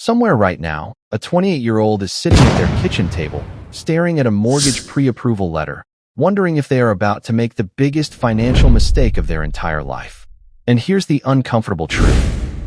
Somewhere right now, a 28-year-old is sitting at their kitchen table, staring at a mortgage pre-approval letter, wondering if they are about to make the biggest financial mistake of their entire life. And here's the uncomfortable truth.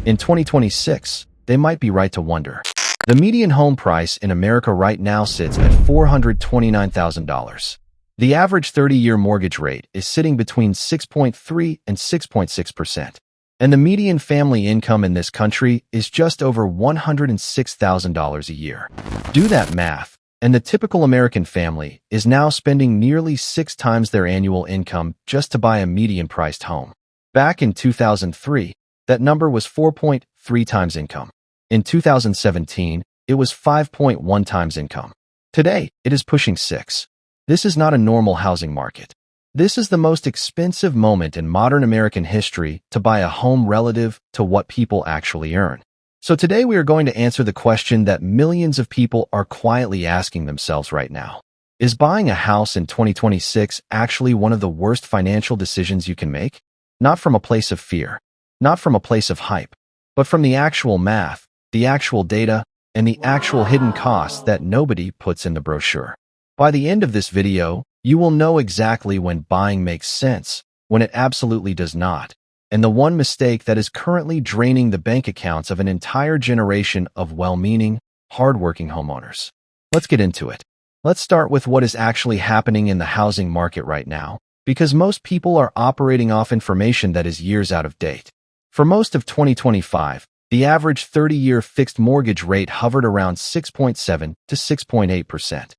In 2026, they might be right to wonder. The median home price in America right now sits at $429,000. The average 30-year mortgage rate is sitting between 6.3 and 6.6%. And the median family income in this country is just over $106,000 a year. Do that math, and the typical American family is now spending nearly 6 times their annual income just to buy a median-priced home. Back in 2003, that number was 4.3 times income. In 2017, it was 5.1 times income. Today, it is pushing 6. This is not a normal housing market. This is the most expensive moment in modern American history to buy a home relative to what people actually earn. So today we are going to answer the question that millions of people are quietly asking themselves right now. Is buying a house in 2026 actually one of the worst financial decisions you can make? Not from a place of fear, not from a place of hype, but from the actual math, the actual data, and the actual hidden costs that nobody puts in the brochure. By the end of this video, you will know exactly when buying makes sense, when it absolutely does not, and the one mistake that is currently draining the bank accounts of an entire generation of well-meaning, hardworking homeowners. Let's get into it. Let's start with what is actually happening in the housing market right now, because most people are operating off information that is years out of date. For most of 2025, the average 30-year fixed mortgage rate hovered around 6.7 to 6.8%.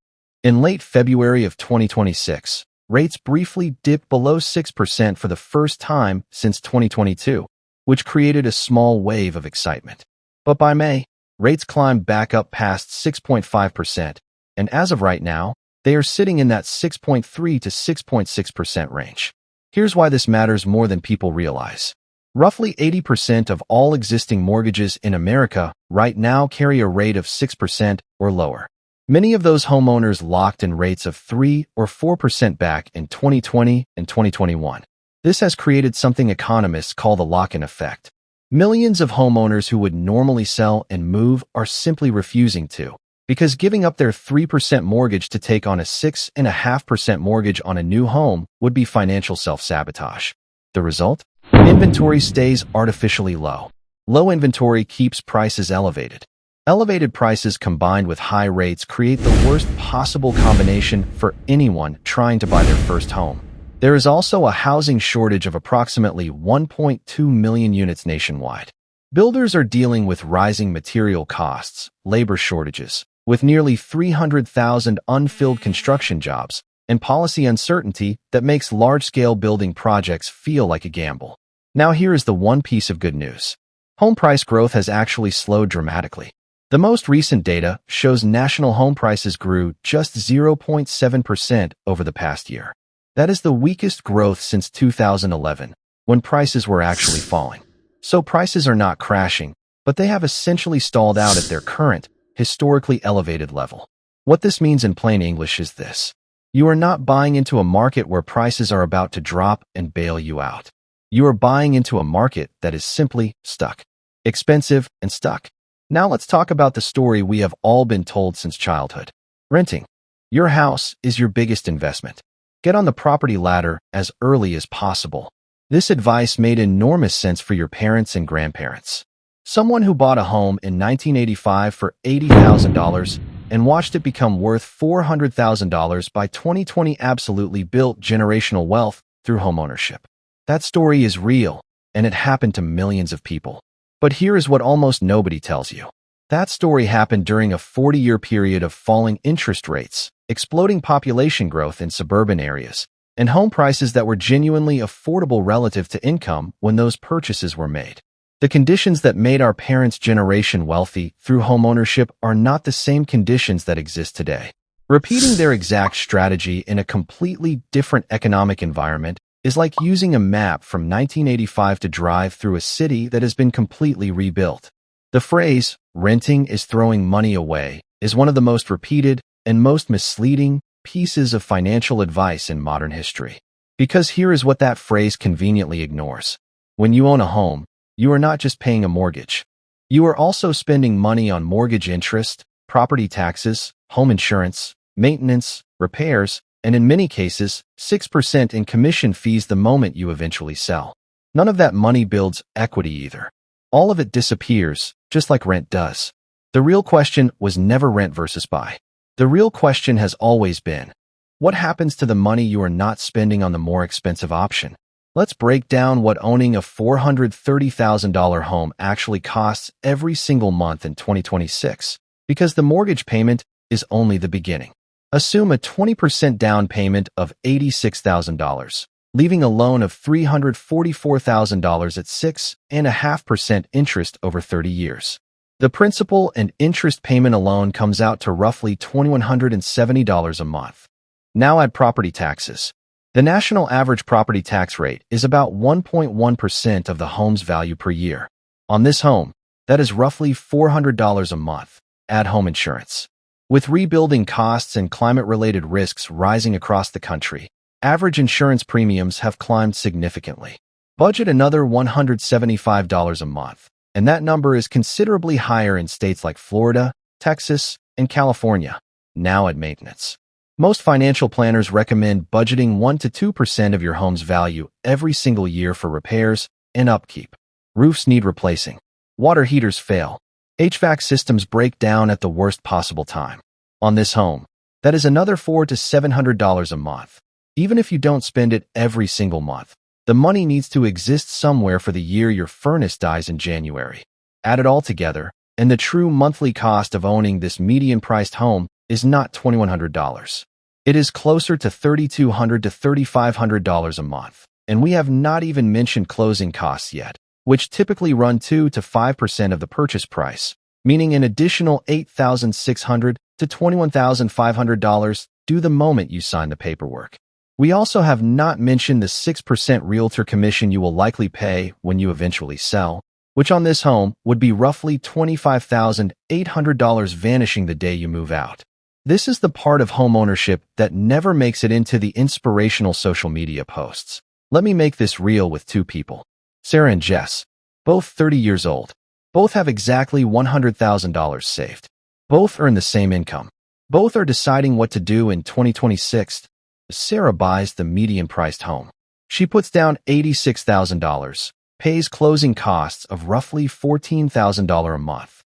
In late February of 2026, rates briefly dipped below 6% for the first time since 2022, which created a small wave of excitement. But by May, rates climbed back up past 6.5%, and as of right now, they are sitting in that 6.3 to 6.6% range. Here's why this matters more than people realize. Roughly 80% of all existing mortgages in America right now carry a rate of 6% or lower. Many of those homeowners locked in rates of 3 or 4% back in 2020 and 2021. This has created something economists call the lock-in effect. Millions of homeowners who would normally sell and move are simply refusing to, because giving up their 3% mortgage to take on a 6.5% mortgage on a new home would be financial self-sabotage. The result? Inventory stays artificially low. Low inventory keeps prices elevated. Elevated prices combined with high rates create the worst possible combination for anyone trying to buy their first home. There is also a housing shortage of approximately 1.2 million units nationwide. Builders are dealing with rising material costs, labor shortages, with nearly 300,000 unfilled construction jobs, and policy uncertainty that makes large-scale building projects feel like a gamble. Now here is the one piece of good news. Home price growth has actually slowed dramatically. The most recent data shows national home prices grew just 0.7% over the past year. That is the weakest growth since 2011, when prices were actually falling. So prices are not crashing, but they have essentially stalled out at their current, historically elevated level. What this means in plain English is this. You are not buying into a market where prices are about to drop and bail you out. You are buying into a market that is simply stuck. Expensive and stuck. Now let's talk about the story we have all been told since childhood. Renting. Your house is your biggest investment. Get on the property ladder as early as possible. This advice made enormous sense for your parents and grandparents. Someone who bought a home in 1985 for $80,000 and watched it become worth $400,000 by 2020 absolutely built generational wealth through homeownership. That story is real, and it happened to millions of people. But here is what almost nobody tells you. That story happened during a 40-year period of falling interest rates, exploding population growth in suburban areas, and home prices that were genuinely affordable relative to income when those purchases were made. The conditions that made our parents' generation wealthy through homeownership are not the same conditions that exist today. Repeating their exact strategy in a completely different economic environment is like using a map from 1985 to drive through a city that has been completely rebuilt. The phrase, renting is throwing money away, is one of the most repeated and most misleading pieces of financial advice in modern history. Because here is what that phrase conveniently ignores. When you own a home, you are not just paying a mortgage. You are also spending money on mortgage interest, property taxes, home insurance, maintenance, repairs, and in many cases, 6% in commission fees the moment you eventually sell. None of that money builds equity either. All of it disappears, just like rent does. The real question was never rent versus buy. The real question has always been, what happens to the money you are not spending on the more expensive option? Let's break down what owning a $430,000 home actually costs every single month in 2026, because the mortgage payment is only the beginning. Assume a 20% down payment of $86,000, leaving a loan of $344,000 at 6.5% interest over 30 years. The principal and interest payment alone comes out to roughly $2,170 a month. Now add property taxes. The national average property tax rate is about 1.1% of the home's value per year. On this home, that is roughly $400 a month. Add home insurance. With rebuilding costs and climate-related risks rising across the country, average insurance premiums have climbed significantly. Budget another $175 a month, and that number is considerably higher in states like Florida, Texas, and California. Now add maintenance. Most financial planners recommend budgeting 1 to 2% of your home's value every single year for repairs and upkeep. Roofs need replacing. Water heaters fail. HVAC systems break down at the worst possible time. On this home, that is another $400 to $700 a month. Even if you don't spend it every single month, the money needs to exist somewhere for the year your furnace dies in January. Add it all together, and the true monthly cost of owning this median-priced home is not $2,100. It is closer to $3,200 to $3,500 a month, and we have not even mentioned closing costs yet, which typically run 2 to 5% of the purchase price, meaning an additional $8,600 to $21,500 due the moment you sign the paperwork. We also have not mentioned the 6% realtor commission you will likely pay when you eventually sell, which on this home would be roughly $25,800 vanishing the day you move out. This is the part of homeownership that never makes it into the inspirational social media posts. Let me make this real with two people. Sarah and Jess, both 30 years old. Both have exactly $100,000 saved. Both earn the same income. Both are deciding what to do in 2026. Sarah buys the median-priced home. She puts down $86,000, pays closing costs of roughly $14,000 a month.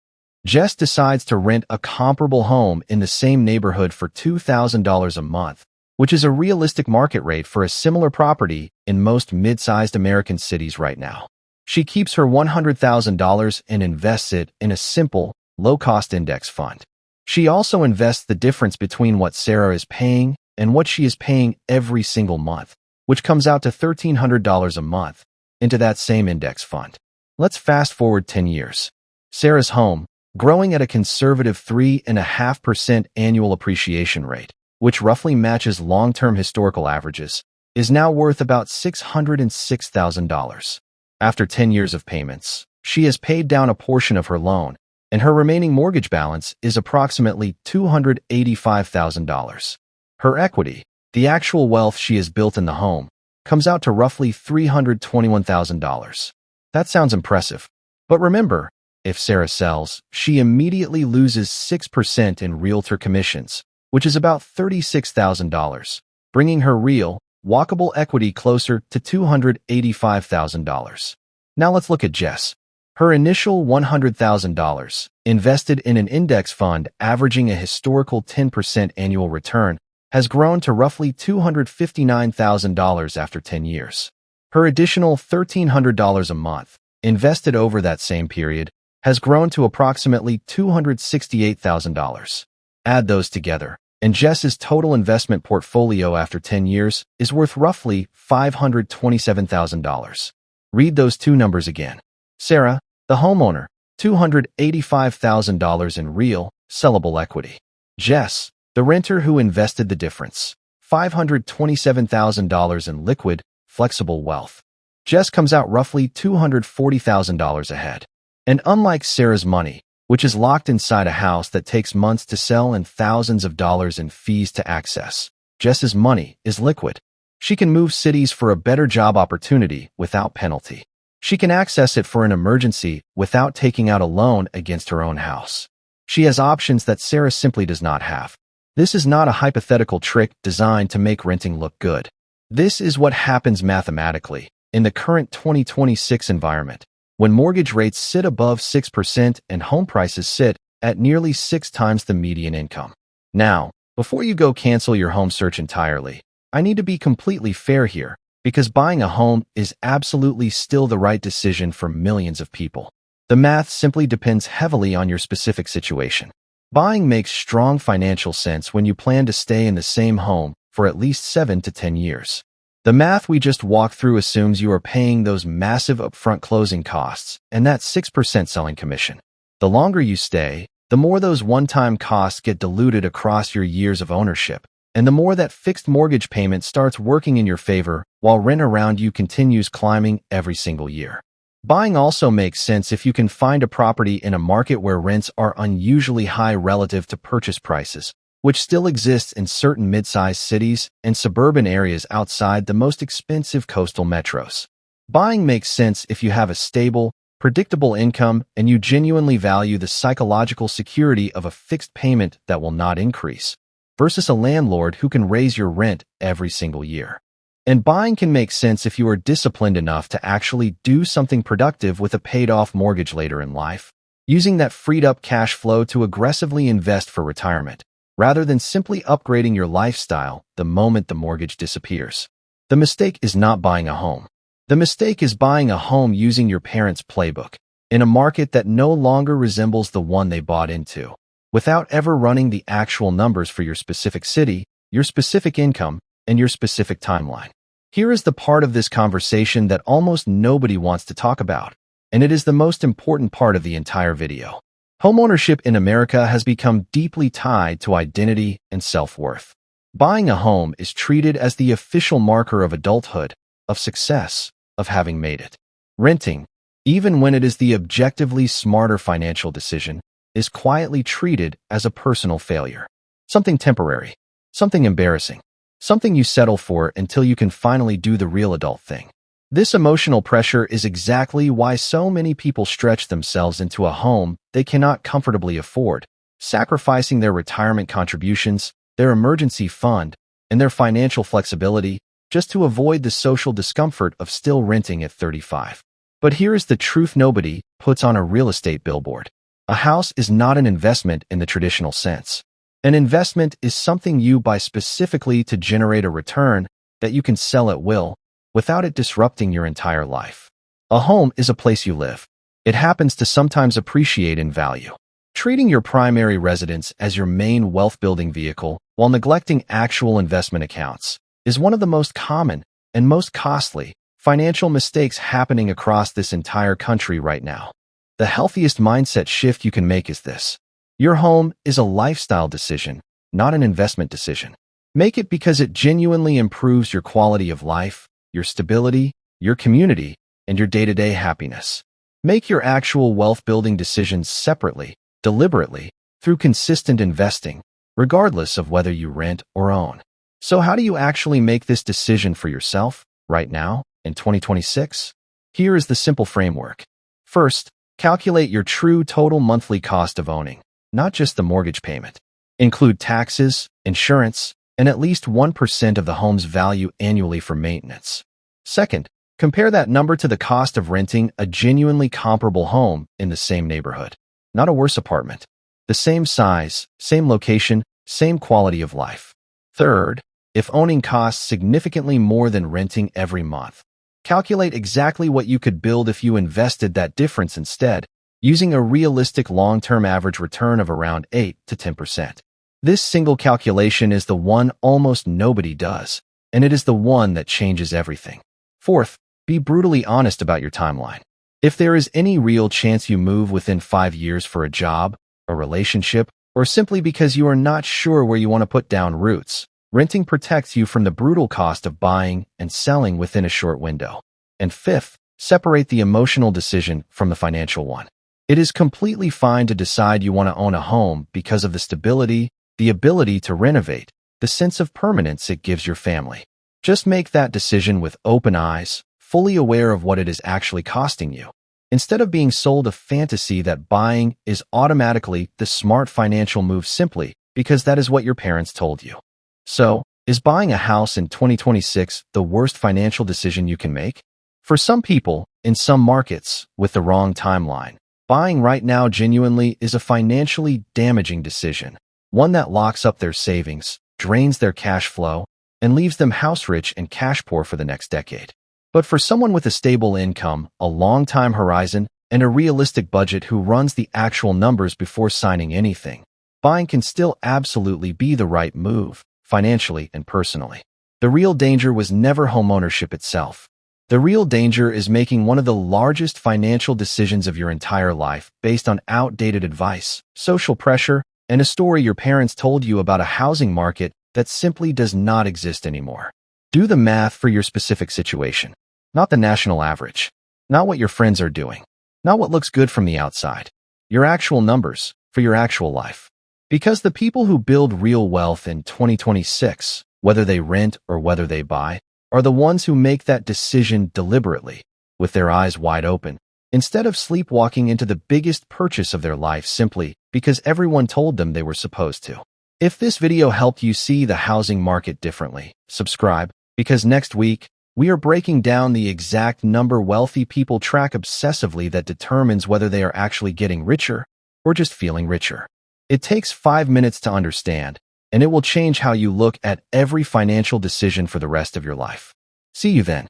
Jess decides to rent a comparable home in the same neighborhood for $2,000 a month, which is a realistic market rate for a similar property in most mid-sized American cities right now. She keeps her $100,000 and invests it in a simple, low-cost index fund. She also invests the difference between what Sarah is paying and what she is paying every single month, which comes out to $1,300 a month, into that same index fund. Let's fast forward 10 years. Sarah's home, growing at a conservative 3.5% annual appreciation rate, which roughly matches long-term historical averages, is now worth about $606,000. After 10 years of payments, she has paid down a portion of her loan, and her remaining mortgage balance is approximately $285,000. Her equity, the actual wealth she has built in the home, comes out to roughly $321,000. That sounds impressive. But remember, if Sarah sells, she immediately loses 6% in realtor commissions, which is about $36,000, bringing her real, walkable equity closer to $285,000. Now let's look at Jess. Her initial $100,000, invested in an index fund averaging a historical 10% annual return, has grown to roughly $259,000 after 10 years. Her additional $1,300 a month, invested over that same period, has grown to approximately $268,000. Add those together, and Jess's total investment portfolio after 10 years is worth roughly $527,000. Read those two numbers again. Sarah, the homeowner, $285,000 in real, sellable equity. Jess, the renter who invested the difference, $527,000 in liquid, flexible wealth. Jess comes out roughly $240,000 ahead. And unlike Sarah's money, which is locked inside a house that takes months to sell and thousands of dollars in fees to access, Jess's money is liquid. She can move cities for a better job opportunity without penalty. She can access it for an emergency without taking out a loan against her own house. She has options that Sarah simply does not have. This is not a hypothetical trick designed to make renting look good. This is what happens mathematically in the current 2026 environment, when mortgage rates sit above 6% and home prices sit at nearly 6 times the median income. Now, before you go cancel your home search entirely, I need to be completely fair here, because buying a home is absolutely still the right decision for millions of people. The math simply depends heavily on your specific situation. Buying makes strong financial sense when you plan to stay in the same home for at least 7 to 10 years. The math we just walked through assumes you are paying those massive upfront closing costs and that 6% selling commission. The longer you stay, the more those one-time costs get diluted across your years of ownership, and the more that fixed mortgage payment starts working in your favor while rent around you continues climbing every single year. Buying also makes sense if you can find a property in a market where rents are unusually high relative to purchase prices, which still exists in certain mid-sized cities and suburban areas outside the most expensive coastal metros. Buying makes sense if you have a stable, predictable income and you genuinely value the psychological security of a fixed payment that will not increase, versus a landlord who can raise your rent every single year. And buying can make sense if you are disciplined enough to actually do something productive with a paid-off mortgage later in life, using that freed-up cash flow to aggressively invest for retirement, rather than simply upgrading your lifestyle the moment the mortgage disappears. The mistake is not buying a home. The mistake is buying a home using your parents' playbook, in a market that no longer resembles the one they bought into, without ever running the actual numbers for your specific city, your specific income, and your specific timeline. Here is the part of this conversation that almost nobody wants to talk about, and it is the most important part of the entire video. Homeownership in America has become deeply tied to identity and self-worth. Buying a home is treated as the official marker of adulthood, of success, of having made it. Renting, even when it is the objectively smarter financial decision, is quietly treated as a personal failure. Something temporary, something embarrassing, something you settle for until you can finally do the real adult thing. This emotional pressure is exactly why so many people stretch themselves into a home they cannot comfortably afford, sacrificing their retirement contributions, their emergency fund, and their financial flexibility just to avoid the social discomfort of still renting at 35. But here is the truth nobody puts on a real estate billboard. A house is not an investment in the traditional sense. An investment is something you buy specifically to generate a return that you can sell at will, without it disrupting your entire life. A home is a place you live. It happens to sometimes appreciate in value. Treating your primary residence as your main wealth-building vehicle while neglecting actual investment accounts is one of the most common and most costly financial mistakes happening across this entire country right now. The healthiest mindset shift you can make is this. Your home is a lifestyle decision, not an investment decision. Make it because it genuinely improves your quality of life, your stability, your community, and your day-to-day happiness. Make your actual wealth-building decisions separately, deliberately, through consistent investing, regardless of whether you rent or own. So how do you actually make this decision for yourself, right now, in 2026? Here is the simple framework. First, calculate your true total monthly cost of owning, not just the mortgage payment. Include taxes, insurance, and at least 1% of the home's value annually for maintenance. Second, compare that number to the cost of renting a genuinely comparable home in the same neighborhood. Not a worse apartment. The same size, same location, same quality of life. Third, if owning costs significantly more than renting every month, calculate exactly what you could build if you invested that difference instead, using a realistic long-term average return of around 8 to 10%. This single calculation is the one almost nobody does, and it is the one that changes everything. Fourth, be brutally honest about your timeline. If there is any real chance you move within 5 years for a job, a relationship, or simply because you are not sure where you want to put down roots, renting protects you from the brutal cost of buying and selling within a short window. And fifth, separate the emotional decision from the financial one. It is completely fine to decide you want to own a home because of the stability, the ability to renovate, the sense of permanence it gives your family. Just make that decision with open eyes, fully aware of what it is actually costing you. Instead of being sold a fantasy that buying is automatically the smart financial move simply because that is what your parents told you. So, is buying a house in 2026 the worst financial decision you can make? For some people, in some markets, with the wrong timeline, buying right now genuinely is a financially damaging decision, one that locks up their savings, drains their cash flow, and leaves them house rich and cash poor for the next decade. But for someone with a stable income, a long time horizon, and a realistic budget who runs the actual numbers before signing anything, buying can still absolutely be the right move, financially and personally. The real danger was never homeownership itself. The real danger is making one of the largest financial decisions of your entire life based on outdated advice, social pressure, and a story your parents told you about a housing market that simply does not exist anymore. Do the math for your specific situation, not the national average, not what your friends are doing, not what looks good from the outside, your actual numbers for your actual life. Because the people who build real wealth in 2026, whether they rent or whether they buy, are the ones who make that decision deliberately, with their eyes wide open, instead of sleepwalking into the biggest purchase of their life simply because everyone told them they were supposed to. If this video helped you see the housing market differently, subscribe, because next week, we are breaking down the exact number wealthy people track obsessively that determines whether they are actually getting richer or just feeling richer. It takes 5 minutes to understand, and it will change how you look at every financial decision for the rest of your life. See you then.